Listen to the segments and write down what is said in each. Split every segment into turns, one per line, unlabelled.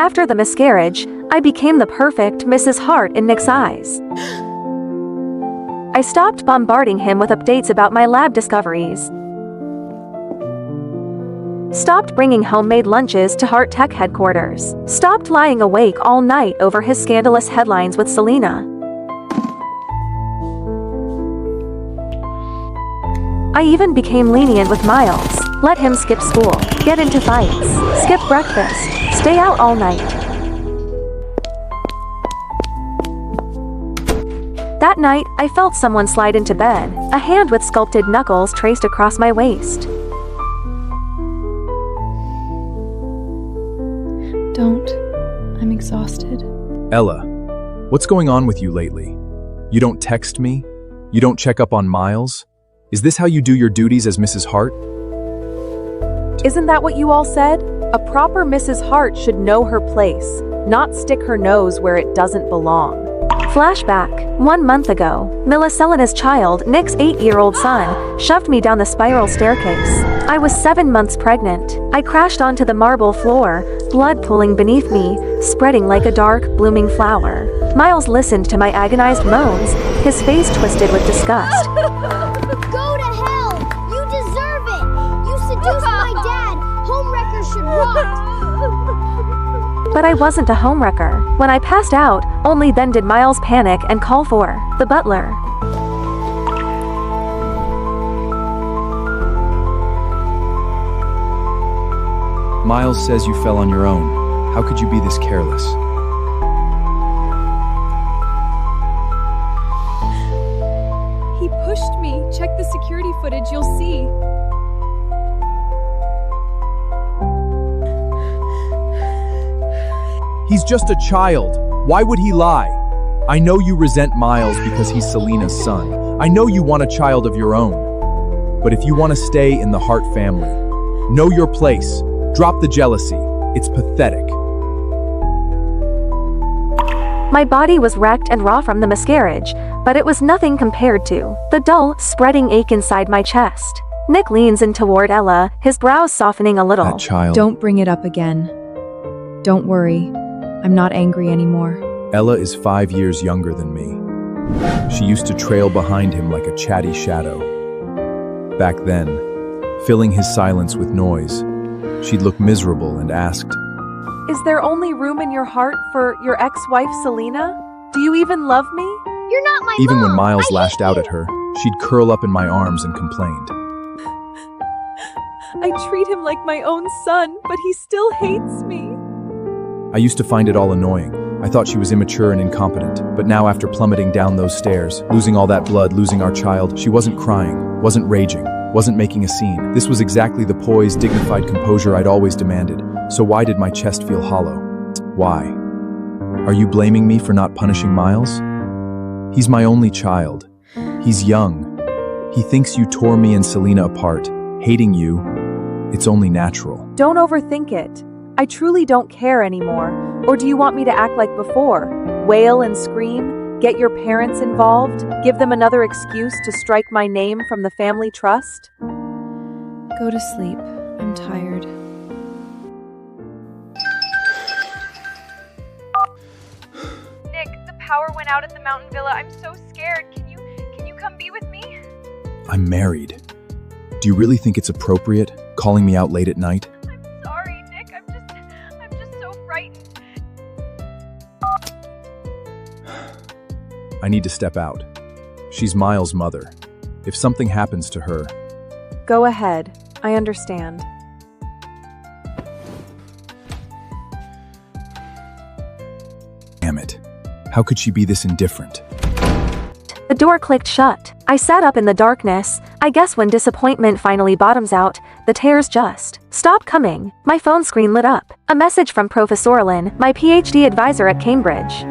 After the miscarriage, I became the perfect Mrs. Hart in Nick's eyes. I stopped bombarding him with updates about my lab discoveries. Stopped bringing homemade lunches to Hart Tech headquarters. Stopped lying awake all night over his scandalous headlines with Selena. I even became lenient with Miles. Let him skip school, get into fights, skip breakfast, stay out all night. That night, I felt someone slide into bed, a hand with sculpted knuckles traced across my waist.
Don't. I'm exhausted.
Ella, what's going on with you lately? You don't text me? You don't check up on Miles? Is this how you do your duties as Mrs. Hart?
Isn't that what you all said? A proper Mrs. Hart should know her place, not stick her nose where it doesn't belong. Flashback. 1 month ago, Selena's child, Nick's 8-year-old son, shoved me down the spiral staircase. I was 7 months pregnant. I crashed onto the marble floor, blood pooling beneath me, spreading like a dark, blooming flower. Miles listened to my agonized moans, his face twisted with disgust.
Go to hell! You deserve it! You seduced my dad! Homewreckers should rot!
But I wasn't a homewrecker. When I passed out, only then did Miles panic and call for the butler.
Miles says you fell on your own. How could you be this careless?
He pushed me. Check the security footage, you'll see.
He's just a child. Why would he lie? I know you resent Miles because he's Selena's son. I know you want a child of your own. But if you want to stay in the Hart family, know your place. Drop the jealousy. It's pathetic.
My body was wrecked and raw from the miscarriage, but it was nothing compared to the dull, spreading ache inside my chest. Nick leans in toward Ella, his brows softening a little.
That child.
Don't bring it up again. Don't worry. I'm not angry anymore.
Ella is 5 years younger than me. She used to trail behind him like a chatty shadow. Back then, filling his silence with noise, she'd look miserable and asked,
Is there only room in your heart for your ex-wife Selena? Do you even love me?
You're not my
even
mom!
when Miles
I
lashed
hate
out
you.
at her, she'd curl up in my arms and complained.
I treat him like my own son, but he still hates me.
I used to find it all annoying. I thought she was immature and incompetent. But now after plummeting down those stairs, losing all that blood, losing our child, she wasn't crying, wasn't raging, wasn't making a scene. This was exactly the poised, dignified composure I'd always demanded. So why did my chest feel hollow? Why? Are you blaming me for not punishing Miles? He's my only child. He's young. He thinks you tore me and Selena apart. Hating you, it's only natural.
Don't overthink it. I truly don't care anymore. Or do you want me to act like before? Wail and scream? Get your parents involved? Give them another excuse to strike my name from the family trust?
Go to sleep. I'm tired.
Nick, the power went out at the mountain villa. I'm so scared. Can you come be with me?
I'm married. Do you really think it's appropriate, calling me out late at night?
I'm sorry, Nick. I'm just so frightened.
I need to step out. She's Miles' mother. If something happens to her,
Go ahead. I understand.
damn it. How could she be this indifferent?
The door clicked shut. I sat up in the darkness. I guess when disappointment finally bottoms out, the tears just stop coming. My phone screen lit up. A message from Professor Lynn, my PhD advisor at Cambridge.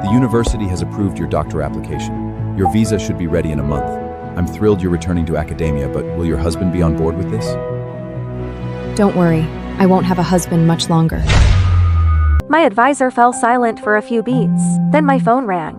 The university has approved your doctor application. Your visa should be ready in a month. I'm thrilled you're returning to academia, but will your husband be on board with this?
Don't worry. I won't have a husband much longer.
My advisor fell silent for a few beats. Then my phone rang.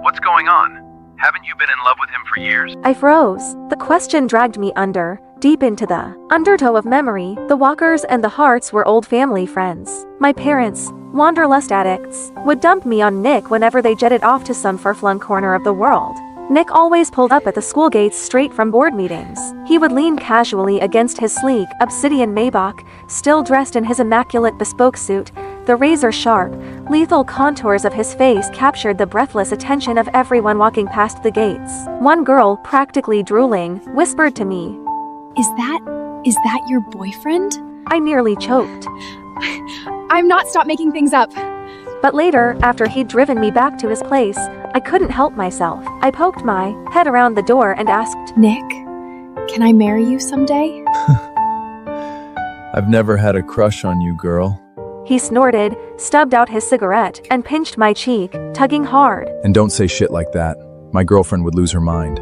What's going on? Haven't you been in love with him for years?
I froze. The question dragged me under. Deep into the undertow of memory, the Walkers and the Harts were old family friends. My parents, wanderlust addicts, would dump me on Nick whenever they jetted off to some far-flung corner of the world. Nick always pulled up at the school gates straight from board meetings. He would lean casually against his sleek, obsidian Maybach, still dressed in his immaculate bespoke suit. The razor-sharp, lethal contours of his face captured the breathless attention of everyone walking past the gates. One girl, practically drooling, whispered to me,
Is that your boyfriend?
I nearly choked.
I'm not stop making things up.
But later, after he'd driven me back to his place, I couldn't help myself. I poked my head around the door and asked,
Nick, can I marry you someday?
I've never had a crush on you, girl.
He snorted, stubbed out his cigarette, and pinched my cheek, tugging hard.
And don't say shit like that. My girlfriend would lose her mind.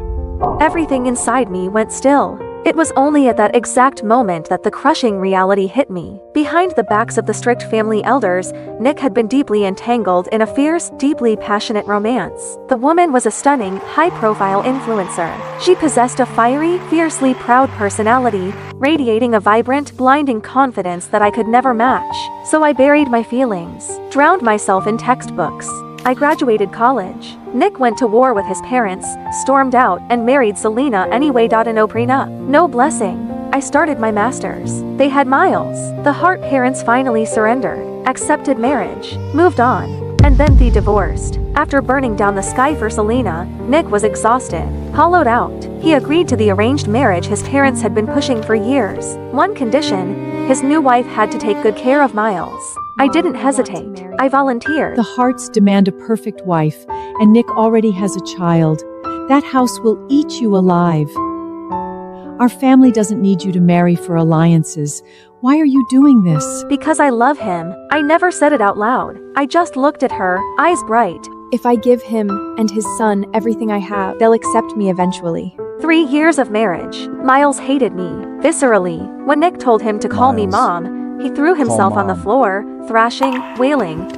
Everything inside me went still. It was only at that exact moment that the crushing reality hit me. Behind the backs of the strict family elders, Nick had been deeply entangled in a fierce, deeply passionate romance. The woman was a stunning, high-profile influencer. She possessed a fiery, fiercely proud personality, radiating a vibrant, blinding confidence that I could never match. So I buried my feelings, drowned myself in textbooks. I graduated college. Nick went to war with his parents, stormed out, and married Selena anyway. No prenup, no blessing. I started my master's. They had Miles. The Hart parents finally surrendered, accepted marriage, moved on, and then they divorced. After burning down the sky for Selena, Nick was exhausted, hollowed out. He agreed to the arranged marriage his parents had been pushing for years. One condition: his new wife had to take good care of Miles. I didn't hesitate. I volunteered.
The Harts demand a perfect wife, and Nick already has a child. That house will eat you alive. Our family doesn't need you to marry for alliances. Why are you doing this?
Because I love him. I never said it out loud. I just looked at her, eyes bright.
If I give him and his son everything I have, they'll accept me eventually.
3 years of marriage. Miles hated me, viscerally. When Nick told him to call me Mom, he threw himself on the floor, thrashing, wailing.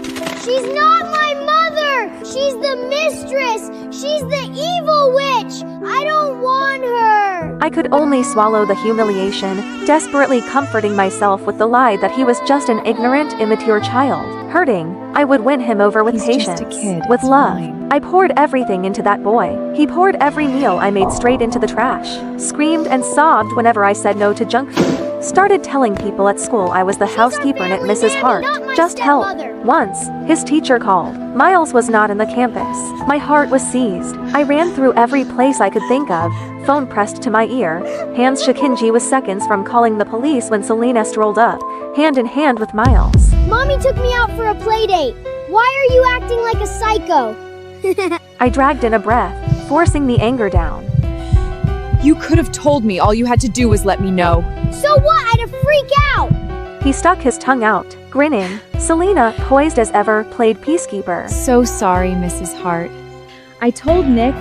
She's not my mother! She's the mistress! She's the evil witch! I don't want her!
I could only swallow the humiliation, desperately comforting myself with the lie that he was just an ignorant, immature child. Hurting, I would win him over with
He's
patience,
just a kid,
with
it's
love.
fine.
I poured everything into that boy. He poured every meal I made straight into the trash, screamed and sobbed whenever I said no to junk food. Started telling people at school I was the housekeeper at Mrs. Hart. Just help. Once, his teacher called. Miles was not in the campus. My heart was seized. I ran through every place I could think of, phone pressed to my ear. Hands Shikinji was seconds from calling the police when Selena strolled up, hand in hand with Miles.
Mommy took me out for a play date. Why are you acting like a psycho?
I dragged in a breath, forcing the anger down.
You could have told me. All you had to do was let me know.
So what? I'd have freak out!
He stuck his tongue out, grinning. Selena, poised as ever, played peacekeeper.
So sorry, Mrs. Hart. I told Nick.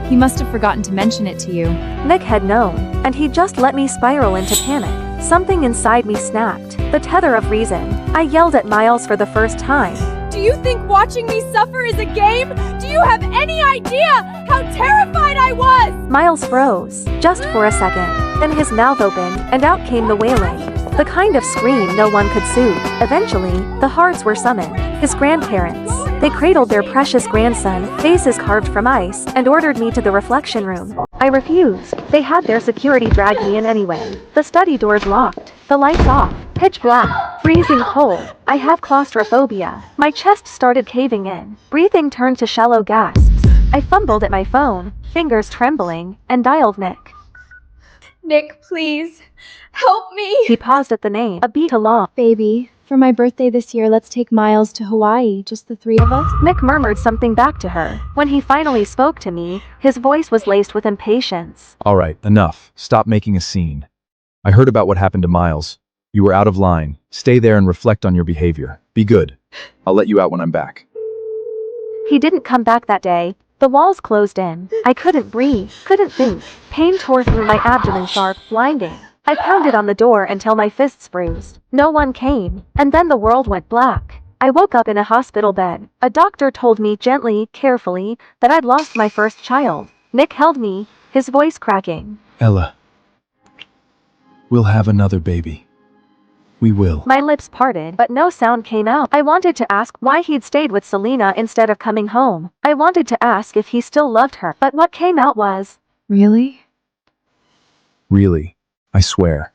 He must have forgotten to mention it to you.
Nick had known, and he just let me spiral into panic. Something inside me snapped. The tether of reason. I yelled at Miles for the first time.
Do you think watching me suffer is a game? Do you have any idea how terrified I was?
Miles froze, just for a second. Then his mouth opened, and out came the wailing. The kind of scream no one could soothe. Eventually, the Harts were summoned. His grandparents. They cradled their precious grandson, faces carved from ice, and ordered me to the reflection room. I refused. They had their security drag me in anyway. The study doors locked. The lights off. Pitch black. Freezing cold. I have claustrophobia. My chest started caving in. Breathing turned to shallow gasps. I fumbled at my phone, fingers trembling, and dialed Nick.
Nick, please. Help me.
He paused at the name, a beat along.
Baby, for my birthday this year, let's take Miles to Hawaii, just the 3 of us.
Nick murmured something back to her. When he finally spoke to me, his voice was laced with impatience.
All right, enough. Stop making a scene. I heard about what happened to Miles. You were out of line. Stay there and reflect on your behavior. Be good. I'll let you out when I'm back.
He didn't come back that day. The walls closed in. I couldn't breathe, couldn't think. Pain tore through my abdomen sharp, blinding. I pounded on the door until my fists bruised. No one came, and then the world went black. I woke up in a hospital bed. A doctor told me gently, carefully, that I'd lost my first child. Nick held me, his voice cracking.
Ella. We'll have another baby. We will.
My lips parted, but no sound came out. I wanted to ask why he'd stayed with Selena instead of coming home. I wanted to ask if he still loved her, but what came out was,
Really?
Really, I swear.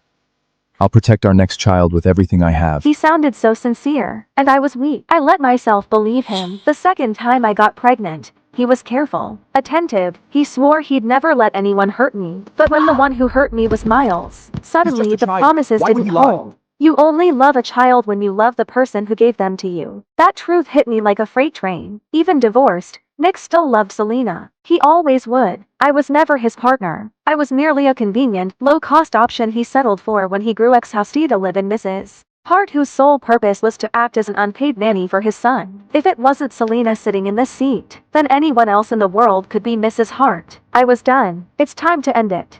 I'll protect our next child with everything I have.
he sounded so sincere, and I was weak. I let myself believe him. The second time I got pregnant, he was careful, attentive. He swore he'd never let anyone hurt me. But when the one who hurt me was Miles, suddenly the promises didn't hold. You only love a child when you love the person who gave them to you. That truth hit me like a freight train. Even divorced, Nick still loved Selena. He always would. I was never his partner. I was merely a convenient, low-cost option he settled for when he grew ex-housey to live in Mrs. Hart, whose sole purpose was to act as an unpaid nanny for his son. If it wasn't Selena sitting in this seat, then anyone else in the world could be Mrs. Hart. I was done. It's time to end it.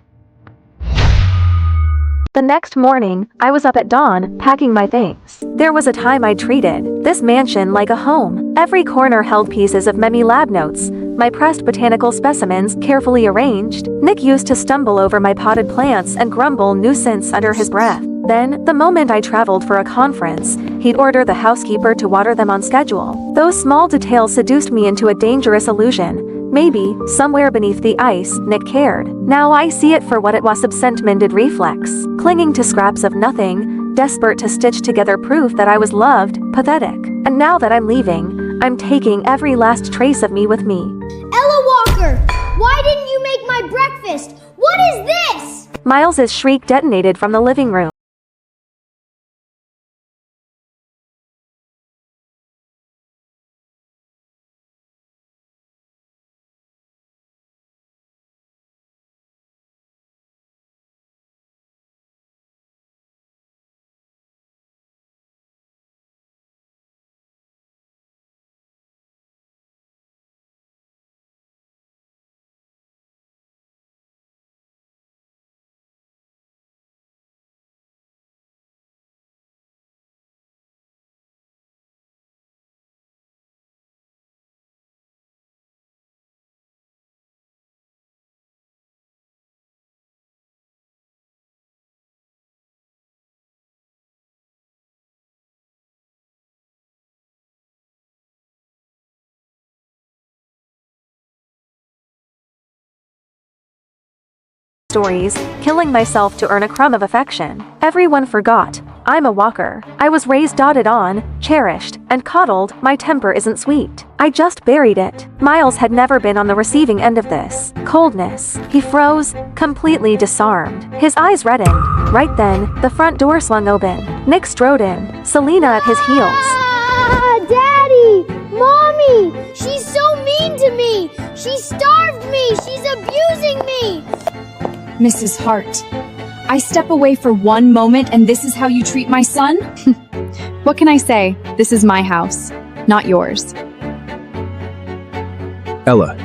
The next morning, I was up at dawn, packing my things. There was a time I treated this mansion like a home. Every corner held pieces of Memi lab notes, my pressed botanical specimens carefully arranged. Nick used to stumble over my potted plants and grumble nuisance under his breath. Then, the moment I traveled for a conference, he'd order the housekeeper to water them on schedule. Those small details seduced me into a dangerous illusion. Maybe, somewhere beneath the ice, Nick cared. Now I see it for what it was, absent-minded reflex. Clinging to scraps of nothing, desperate to stitch together proof that I was loved, pathetic. And now that I'm leaving, I'm taking every last trace of me with me.
Ella Walker, why didn't you make my breakfast? What is this?
Miles's shriek detonated from the living room. Stories, killing myself to earn a crumb of affection. Everyone forgot. I'm a Walker. I was raised, doted on, cherished, and coddled. My temper isn't sweet. I just buried it. Miles had never been on the receiving end of this coldness. He froze, completely disarmed. His eyes reddened. Right then, the front door swung open. Nick strode in, Selena at his heels.
Ah, Daddy! Mommy! She's so mean to me! She starved me! She's abusing me!
Mrs. Hart, I step away for one moment and this is how you treat my son? What can I say? This is my house, not yours.
Ella,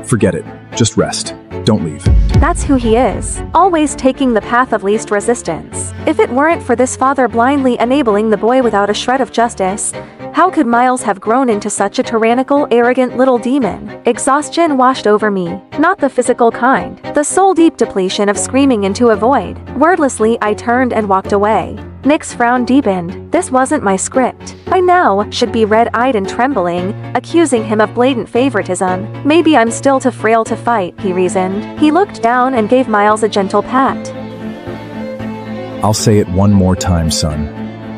forget it. Just rest. Don't leave.
That's who he is, always taking the path of least resistance. If it weren't for this father blindly enabling the boy without a shred of justice, how could Miles have grown into such a tyrannical, arrogant little demon? Exhaustion washed over me. Not the physical kind. The soul-deep depletion of screaming into a void. Wordlessly, I turned and walked away. Nick's frown deepened. This wasn't my script. By now, should be red-eyed and trembling, accusing him of blatant favoritism. Maybe I'm still too frail to fight, he reasoned. He looked down and gave Miles a gentle pat.
I'll say it one more time, son.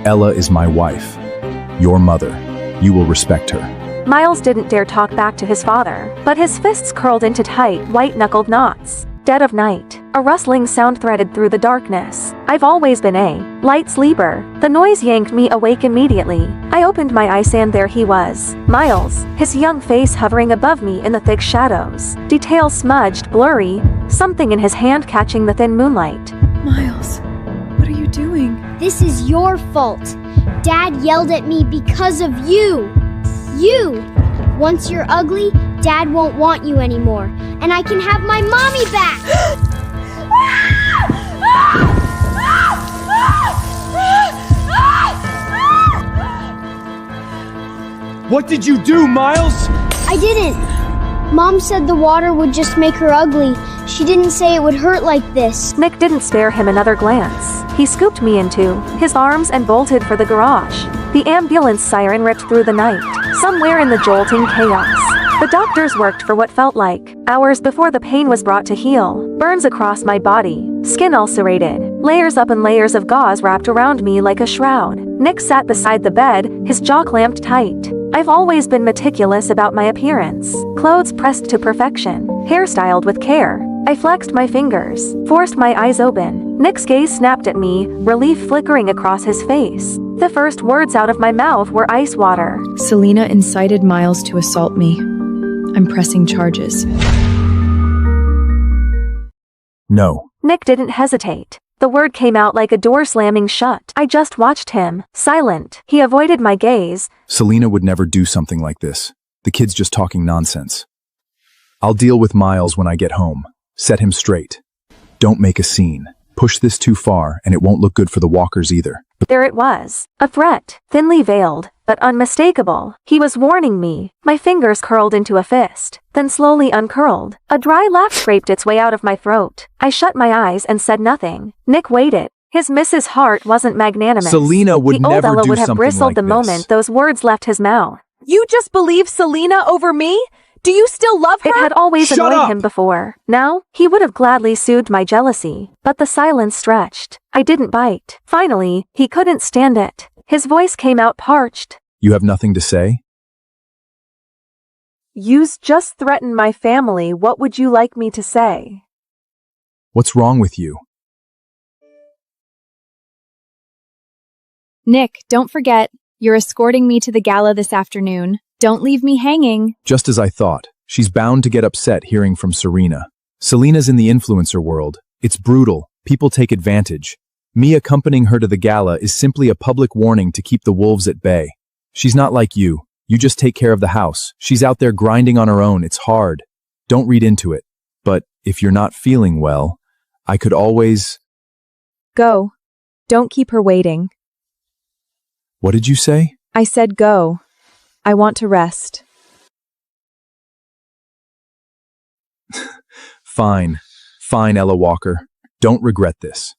Ella is my wife. Your mother. You will respect her.
Miles didn't dare talk back to his father, but his fists curled into tight, white-knuckled knots. Dead of night, a rustling sound threaded through the darkness. I've always been a light sleeper. The noise yanked me awake immediately. I opened my eyes and there he was. Miles, his young face hovering above me in the thick shadows. Details smudged, blurry, something in his hand catching the thin moonlight.
Miles, what are you doing?
This is your fault. Dad yelled at me because of you. You! Once you're ugly, Dad won't want you anymore. And I can have my mommy back!
What did you do, Miles?
I didn't. Mom said the water would just make her ugly. She didn't say it would hurt like this.
Nick didn't spare him another glance. He scooped me into his arms and bolted for the garage. The ambulance siren ripped through the night, somewhere in the jolting chaos. The doctors worked for what felt like hours before the pain was brought to heal. Burns across my body, skin ulcerated, layers up and layers of gauze wrapped around me like a shroud. Nick sat beside the bed, his jaw clamped tight. I've always been meticulous about my appearance. Clothes pressed to perfection, hairstyled with care. I flexed my fingers, forced my eyes open. Nick's gaze snapped at me, relief flickering across his face. The first words out of my mouth were ice water.
Selena incited Miles to assault me. I'm pressing charges.
No.
Nick didn't hesitate. The word came out like a door slamming shut. I just watched him, silent. He avoided my gaze.
Selena would never do something like this. The kid's just talking nonsense. I'll deal with Miles when I get home. Set him straight. Don't make a scene. Push this too far, and it won't look good for the walkers either.
There it was. A threat, thinly veiled, but unmistakable. He was warning me. My fingers curled into a fist, then slowly uncurled. A dry laugh scraped its way out of my throat. I shut my eyes and said nothing. Nick waited. His Mrs. Hart wasn't magnanimous.
Selena would
the
never
old Ella
do
would have
something
bristled
like
the
this.
moment those words left his mouth.
You just believe Selena over me? Do you still love her?
It had always
Shut
annoyed
up!
him before. Now, he would have gladly soothed my jealousy. But the silence stretched. I didn't bite. Finally, he couldn't stand it. His voice came out parched.
You have nothing to say?
You's just threatened my family. What would you like me to say?
What's wrong with you?
Nick, don't forget, you're escorting me to the gala this afternoon. Don't leave me hanging.
Just as I thought. She's bound to get upset hearing from Serena. Selena's in the influencer world. It's brutal. People take advantage. Me accompanying her to the gala is simply a public warning to keep the wolves at bay. She's not like you. You just take care of the house. She's out there grinding on her own. It's hard. Don't read into it. But if you're not feeling well, I could always...
Go. Don't keep her waiting.
What did you say?
I said go. I want to rest.
Fine. Fine, Ella Walker. Don't regret this.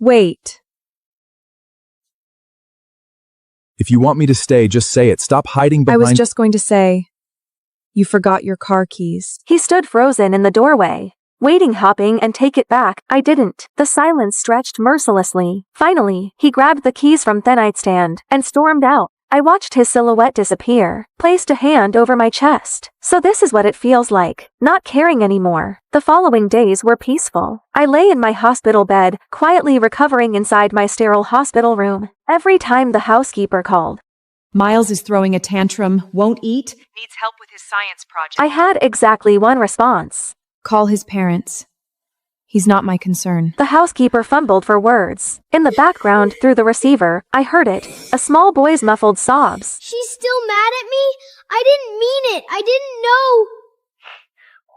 Wait.
If you want me to stay, just say it. Stop hiding behind...
I was just going to say, you forgot your car keys. He stood frozen in the doorway, waiting, hopping, and take it back. I didn't. The silence stretched mercilessly. Finally, he grabbed the keys from the nightstand and stormed out. I watched his silhouette disappear, placed a hand over my chest. So this is what it feels like, not caring anymore. The following days were peaceful. I lay in my hospital bed, quietly recovering inside my sterile hospital room. Every time the housekeeper called,
Miles is throwing a tantrum, won't eat, needs help with his science project.
I had exactly one response.
Call his parents. He's not my concern.
The housekeeper fumbled for words. In the background, through the receiver, I heard it, a small boy's muffled sobs.
She's still mad at me? I didn't mean it. I didn't know.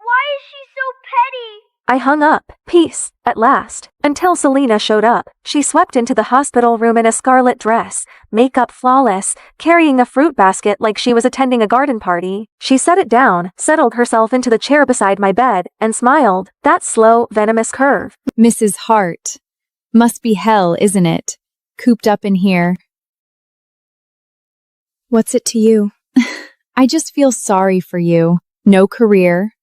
Why is she so petty?
I hung up. Peace, at last, until Selena showed up. She swept into the hospital room in a scarlet dress, makeup flawless, carrying a fruit basket like she was attending a garden party. She set it down, settled herself into the chair beside my bed, and smiled. That slow, venomous curve.
Mrs. Hart. Must be hell, isn't it? Cooped up in here. What's it to you? I just feel sorry for you. No career.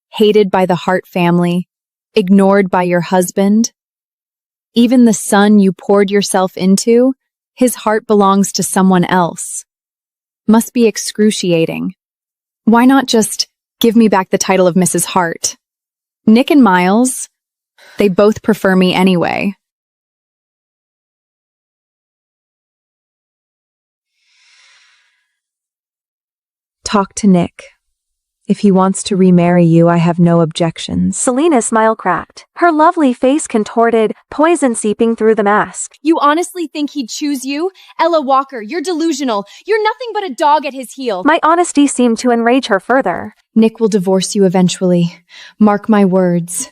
Hated by the Hart family. Ignored by your husband. Even the son you poured yourself into, his heart belongs to someone else. Must be excruciating. Why not just give me back the title of Mrs. Hart? Nick and Miles, they both prefer me anyway.
Talk to Nick. If he wants to remarry you, I have no objections. Selena's smile cracked. Her lovely face contorted, poison seeping through the mask.
You honestly think he'd choose you? Ella Walker, you're delusional. You're nothing but a dog at his heel.
My honesty seemed to enrage her further.
Nick will divorce you eventually. Mark my words.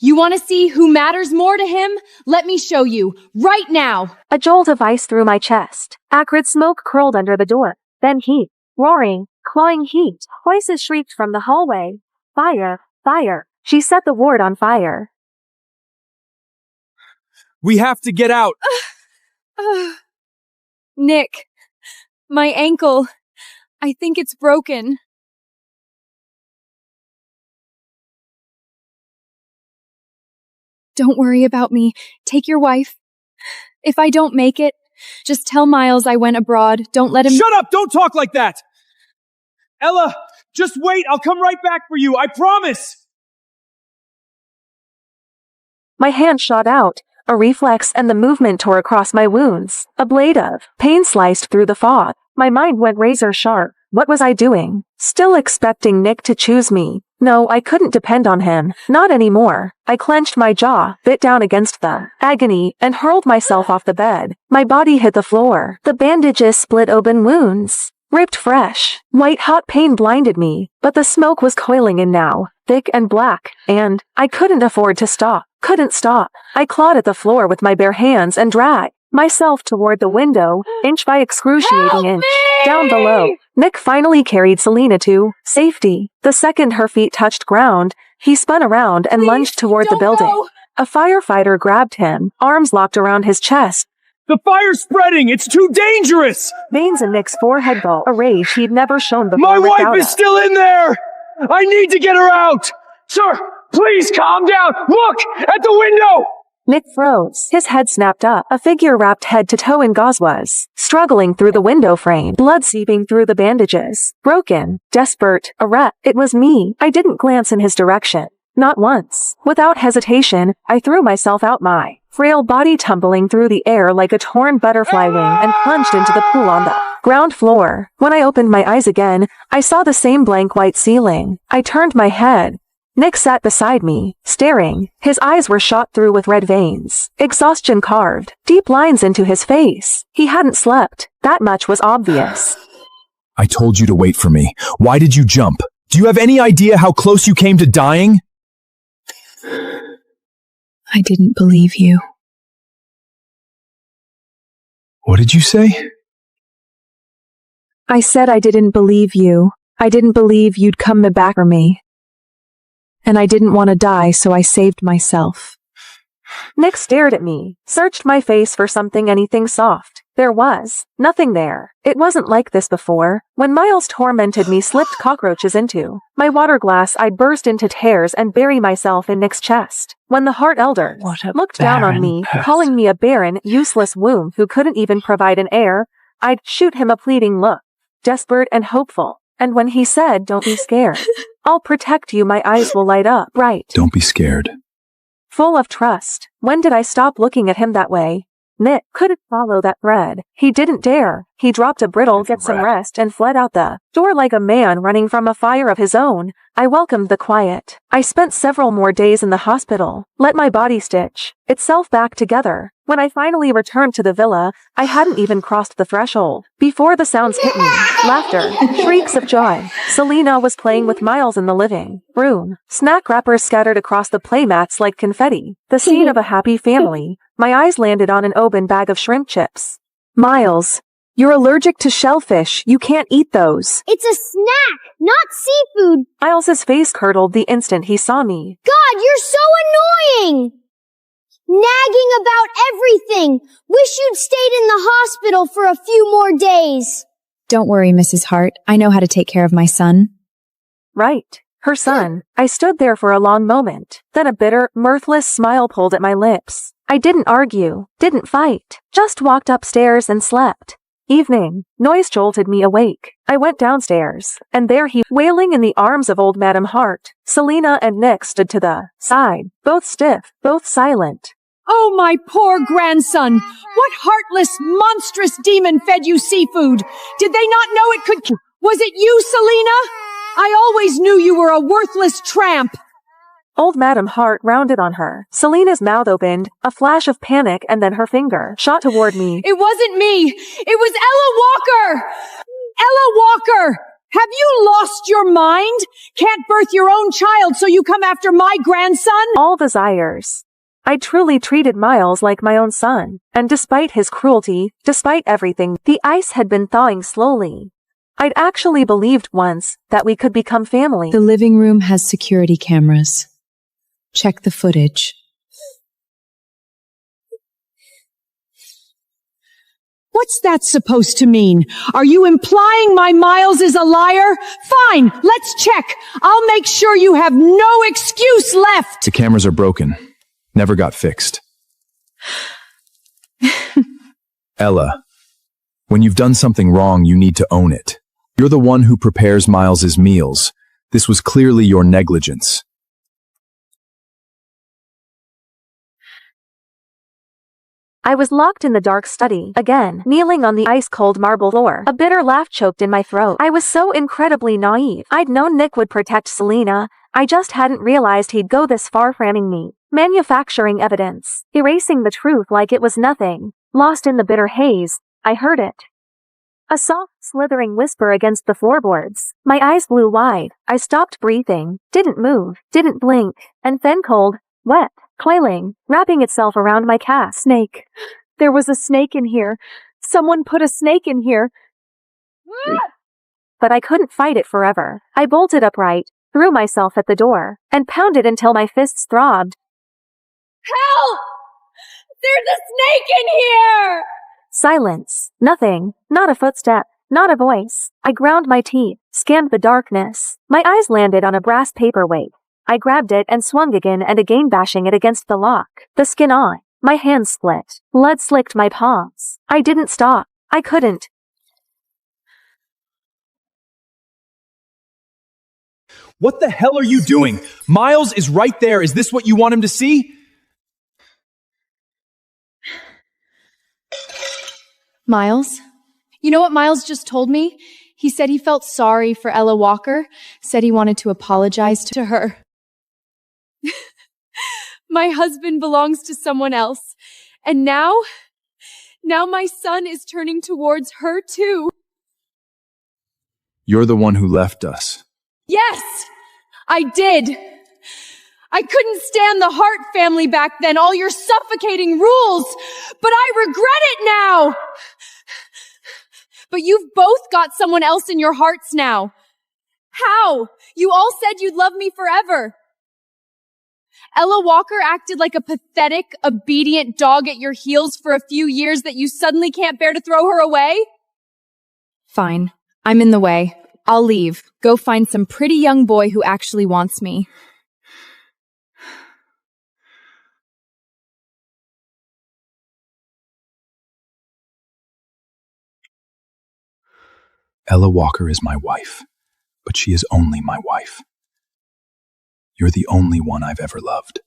You want to see who matters more to him? Let me show you, right now.
A jolt of ice through my chest. Acrid smoke curled under the door. Then heat. Roaring, clawing heat, voices shrieked from the hallway. Fire, fire. She set the ward on fire.
We have to get out!
Nick, my ankle. I think it's broken. Don't worry about me. Take your wife. If I don't make it, just tell Miles I went abroad. Don't let him—
Shut up! Don't talk like that! Ella, just wait! I'll come right back for you, I promise!
My hand shot out, a reflex, and the movement tore across my wounds. A blade of pain sliced through the fog. My mind went razor sharp. What was I doing? Still expecting Nick to choose me. No, I couldn't depend on him. Not anymore. I clenched my jaw, bit down against the agony, and hurled myself off the bed. My body hit the floor. The bandages split open wounds. Ripped fresh. White hot pain blinded me, but the smoke was coiling in now, thick and black, and I couldn't afford to stop. Couldn't stop. I clawed at the floor with my bare hands and dragged myself toward the window, inch by excruciating inch. Down below, Nick finally carried Selena to safety. The second her feet touched ground, he spun around and lunged toward the building.
Go.
A firefighter grabbed him, arms locked around his chest.
The fire's spreading! It's too dangerous!
Veins in Nick's forehead glow, a rage he'd never shown before.
My wife
without
is
it.
still in there! I need to get her out! Sir, please calm down! Look! At the window!
Nick froze. His head snapped up. A figure wrapped head to toe in gauze was struggling through the window frame, blood seeping through the bandages. Broken, desperate, a wreck. It was me. I didn't glance in his direction. Not once. Without hesitation, I threw myself out, my frail body tumbling through the air like a torn butterfly wing, and plunged into the pool on the ground floor. When I opened my eyes again, I saw the same blank white ceiling. I turned my head. Nick sat beside me, staring. His eyes were shot through with red veins. Exhaustion carved deep lines into his face. He hadn't slept. That much was obvious.
I told you to wait for me. Why did you jump? Do you have any idea how close you came to dying?
I didn't believe you.
What did you say?
I said I didn't believe you. I didn't believe you'd come back for me. And I didn't want to die, so I saved myself. Nick stared at me, searched my face for something, anything soft. There was nothing there. It wasn't like this before. When Miles tormented me, slipped cockroaches into my water glass, I'd burst into tears and bury myself in Nick's chest. When the Hart elder looked down on me, calling me a barren, useless womb who couldn't even provide an heir, I'd shoot him a pleading look, desperate and hopeful. And when he said, "Don't be scared. I'll protect you," my eyes will light up bright.
Don't be scared.
Full of trust. When did I stop looking at him that way? Nick couldn't follow that thread. He didn't dare. He dropped a brittle, "Get some rest," and fled out the door like a man running from a fire of his own. I welcomed the quiet. I spent several more days in the hospital, let my body stitch itself back together. When I finally returned to the villa, I hadn't even crossed the threshold before the sounds hit me. Laughter, shrieks of joy. Selena was playing with Miles in the living room. Snack wrappers scattered across the playmats like confetti. The scene of a happy family. My eyes landed on an open bag of shrimp chips. "Miles, you're allergic to shellfish. You can't eat those."
It's a snack, not seafood.
Miles's face curdled the instant he saw me.
God, you're so annoying! Nagging about everything. Wish you'd stayed in the hospital for a few more days.
Don't worry, Mrs. Hart. I know how to take care of my son.
Right. Her son. I stood there for a long moment. Then a bitter, mirthless smile pulled at my lips. I didn't argue, didn't fight, just walked upstairs and slept. Evening. Noise jolted me awake. I went downstairs, and there he, wailing in the arms of old Madame Hart. Selena and Nick stood to the side, both stiff, both silent.
Oh, my poor grandson! What heartless, monstrous demon fed you seafood? Did they not know it could— Was it you, Selena? I always knew you were a worthless tramp!
Old Madame Hart rounded on her. Selena's mouth opened, a flash of panic, and then her finger shot toward me.
It wasn't me! It was Ella Walker! Ella Walker! Have you lost your mind? Can't birth your own child, so you come after my grandson?
All desires. I truly treated Miles like my own son, and despite his cruelty, despite everything, the ice had been thawing slowly. I'd actually believed once that we could become family.
The living room has security cameras. Check the footage.
What's that supposed to mean? Are you implying my Miles is a liar? Fine, let's check. I'll make sure you have no excuse left.
The cameras are broken. Never got fixed. Ella, when you've done something wrong, you need to own it. You're the one who prepares Miles's meals. This was clearly your negligence.
I was locked in the dark study, again, kneeling on the ice-cold marble floor. A bitter laugh choked in my throat. I was so incredibly naive. I'd known Nick would protect Selena. I just hadn't realized he'd go this far framing me. Manufacturing evidence. Erasing the truth like it was nothing. Lost in the bitter haze, I heard it. A soft, slithering whisper against the floorboards. My eyes blew wide. I stopped breathing, didn't move, didn't blink, and then cold, wet, coiling, wrapping itself around my calf.
Snake. There was a snake in here. Someone put a snake in here.
But I couldn't fight it forever. I bolted upright, threw myself at the door, and pounded until my fists throbbed.
Help! There's a snake in here!
Silence. Nothing. Not a footstep. Not a voice. I ground my teeth, scanned the darkness. My eyes landed on a brass paperweight. I grabbed it and swung again and again, bashing it against the lock. The skin on. My hands split. Blood slicked my palms. I didn't stop. I couldn't.
What the hell are you doing? Miles is right there. Is this what you want him to see?
Miles? You know what Miles just told me? He said he felt sorry for Ella Walker, said he wanted to apologize to her. My husband belongs to someone else, and now my son is turning towards her too.
You're the one who left us.
Yes, I did. I couldn't stand the Hart family back then, all your suffocating rules, but I regret it now. But you've both got someone else in your hearts now. How? You all said you'd love me forever. Ella Walker acted like a pathetic, obedient dog at your heels for a few years that you suddenly can't bear to throw her away? Fine. I'm in the way. I'll leave. Go find some pretty young boy who actually wants me.
Ella Walker is my wife, but she is only my wife. You're the only one I've ever loved.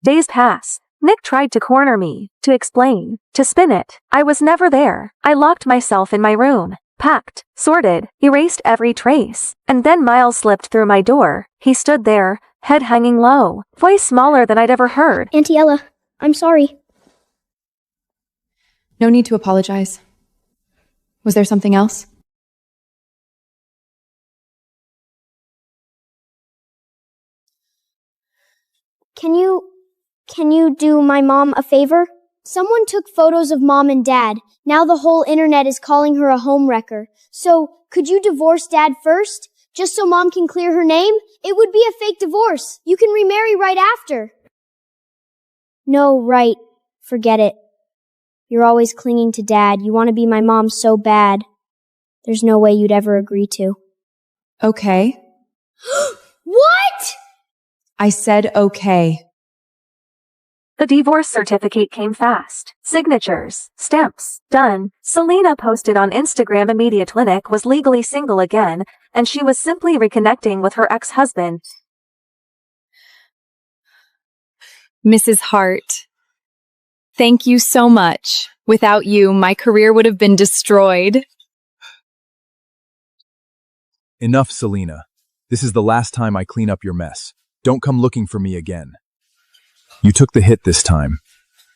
Days pass. Nick tried to corner me, to explain, to spin it. I was never there. I locked myself in my room, packed, sorted, erased every trace. And then Miles slipped through my door. He stood there, head hanging low, voice smaller than I'd ever heard.
Auntie Ella, I'm sorry.
No need to apologize. Was there something else?
Can you do my mom a favor? Someone took photos of Mom and Dad. Now the whole internet is calling her a homewrecker. So, could you divorce Dad first? Just so Mom can clear her name? It would be a fake divorce. You can remarry right after. No, right. Forget it. You're always clinging to Dad. You want to be my mom so bad. There's no way you'd ever agree to.
Okay.
What?
I said okay.
The divorce certificate came fast. Signatures, stamps, done. Selena posted on Instagram immediately Nick was legally single again, and she was simply reconnecting with her ex-husband.
Mrs. Hart, thank you so much. Without you, my career would have been destroyed.
Enough, Selena. This is the last time I clean up your mess. Don't come looking for me again. You took the hit this time.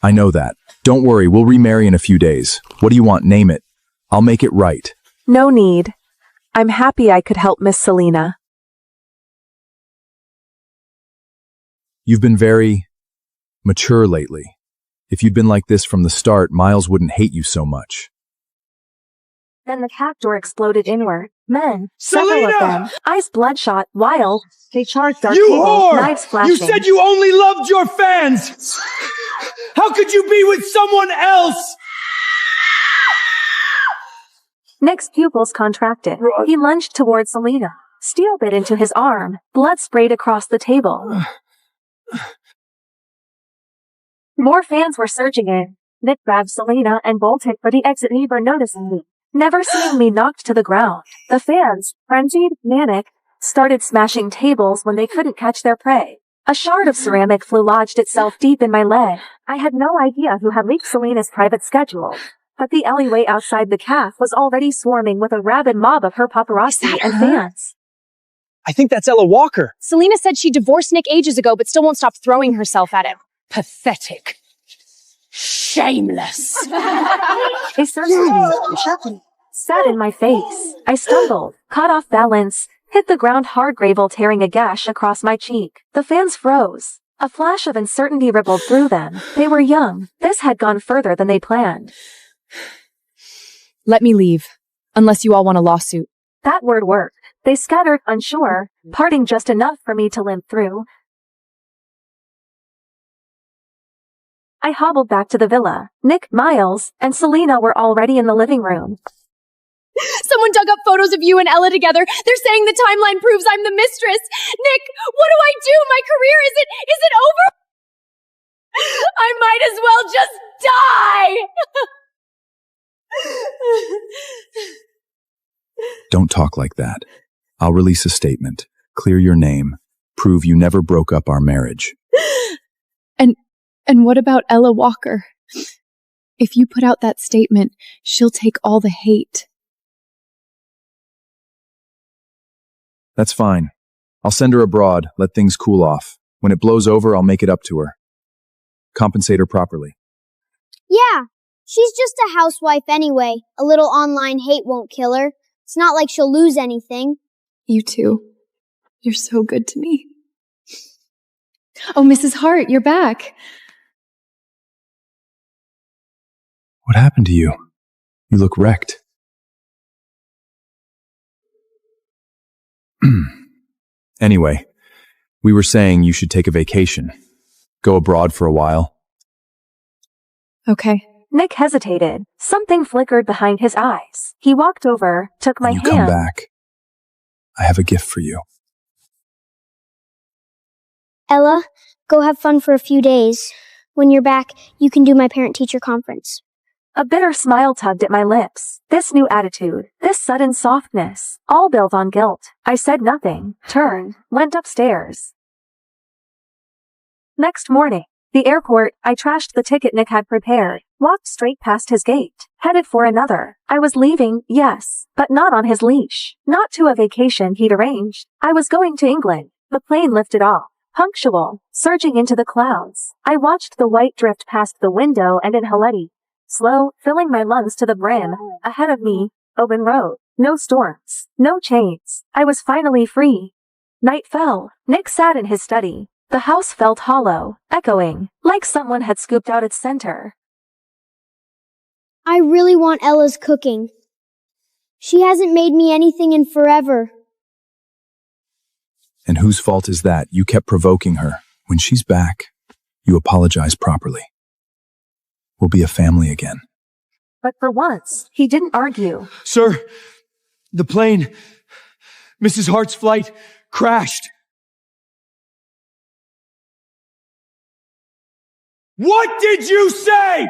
I know that. Don't worry, we'll remarry in a few days. What do you want? Name it. I'll make it right.
No need. I'm happy I could help Miss Selena.
You've been very mature lately. If you'd been like this from the start, Miles wouldn't hate you so much.
Then the cat door exploded inward. Men,
Selena!
several of them, eyes bloodshot, wild. They charged our
You
table,
whore!
knives flashing.
You said you only loved your fans! How could you be with someone else?
Nick's pupils contracted. He lunged towards Selena. Steel bit into his arm. Blood sprayed across the table. More fans were surging in. Nick grabbed Selena and bolted for the exit, never noticing me. Never seeing me knocked to the ground. The fans, frenzied, manic, started smashing tables when they couldn't catch their prey. A shard of ceramic lodged itself deep in my leg. I had no idea who had leaked Selena's private schedule, but the alleyway outside the cafe was already swarming with a rabid mob of her paparazzi and fans.
I think that's Ella Walker.
Selena said she divorced Nick ages ago, but still won't stop throwing herself at him. Pathetic. Shameless.
They searched me, sat in my face. I stumbled, caught off balance, hit the ground hard, gravel tearing a gash across my cheek. The fans froze. A flash of uncertainty rippled through them. They were young. This had gone further than they planned.
Let me leave, unless you all want a lawsuit.
That word worked. They scattered, unsure, parting just enough for me to limp through. I hobbled back to the villa. Nick, Miles, and Selena were already in the living room.
Someone dug up photos of you and Ella together. They're saying the timeline proves I'm the mistress. Nick, what do I do? My career is it over? I might as well just die.
Don't talk like that. I'll release a statement, clear your name, prove you never broke up our marriage.
And what about Ella Walker? If you put out that statement, she'll take all the hate.
That's fine. I'll send her abroad, let things cool off. When it blows over, I'll make it up to her. Compensate her properly.
Yeah, she's just a housewife anyway. A little online hate won't kill her. It's not like she'll lose anything.
You too. You're so good to me. Oh, Mrs. Hart, you're back.
What happened to you? You look wrecked. Anyway, we were saying you should take a vacation. Go abroad for a while.
Okay.
Nick hesitated. Something flickered behind his eyes. He walked over, took my
When you
hand.
come back, I have a gift for you.
Ella, go have fun for a few days. When you're back, you can do my parent-teacher conference.
A bitter smile tugged at my lips. This new attitude, this sudden softness, all built on guilt. I said nothing, turned, went upstairs. Next morning, the airport, I trashed the ticket Nick had prepared, walked straight past his gate, headed for another. I was leaving, yes, but not on his leash, not to a vacation he'd arranged. I was going to England. The plane lifted off, punctual, surging into the clouds. I watched the white drift past the window and in Hawaii. Slow, filling my lungs to the brim. Ahead of me, open road. No storms, no chains. I was finally free. Night fell. Nick sat in his study. The house felt hollow, echoing, like someone had scooped out its center.
I really want Ella's cooking. She hasn't made me anything in forever.
And whose fault is that? You kept provoking her. When she's back, you apologize properly. We'll be a family again.
But for once, he didn't argue.
Sir, the plane, Mrs. Hart's flight, crashed. What did you say?